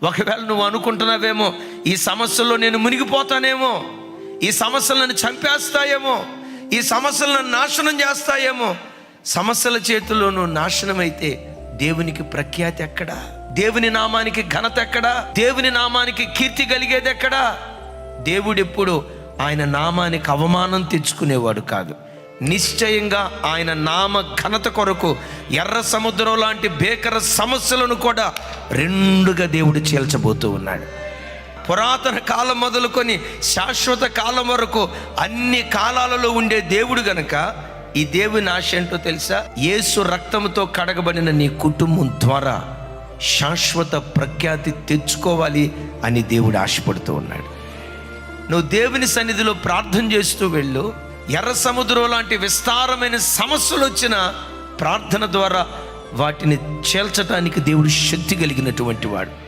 ఒకవేళ నువ్వు అనుకుంటున్నావేమో, ఈ సమస్యల్లో నేను మునిగిపోతానేమో, ఈ సమస్యలు నన్ను చంపేస్తాయేమో, ఈ సమస్యలు నన్ను నాశనం చేస్తాయేమో. సమస్యల చేతుల్లో నువ్వు నాశనమైతే దేవునికి ప్రఖ్యాతి ఎక్కడా? దేవుని నామానికి ఘనత ఎక్కడా? దేవుని నామానికి కీర్తి కలిగేది ఎక్కడా? దేవుడెప్పుడు ఆయన నామానికి అవమానం తెచ్చుకునేవాడు కాదు. నిశ్చయంగా ఆయన నామ ఘనత కొరకు ఎర్ర సముద్రం లాంటి భీకర సమస్యలను కూడా రెండుగా దేవుడు చీల్చబోతూ ఉన్నాడు. పురాతన కాలం మొదలుకొని శాశ్వత కాలం వరకు అన్ని కాలాలలో ఉండే దేవుడు గనక ఈ దేవుని ఆశ ఏంటో తెలుసా? యేసు రక్తంతో కడగబడిన నీ కుటుంబం ద్వారా శాశ్వత ప్రఖ్యాతి తెచ్చుకోవాలి అని దేవుడు ఆశపడుతూ ఉన్నాడు. నువ్వు దేవుని సన్నిధిలో ప్రార్థన చేస్తూ వెళ్ళు. ఎర్ర సముద్రం లాంటి విస్తారమైన సమస్యలు వచ్చిన ప్రార్థన ద్వారా వాటిని చేల్చడానికి దేవుడు శక్తి కలిగినటువంటి వాడు.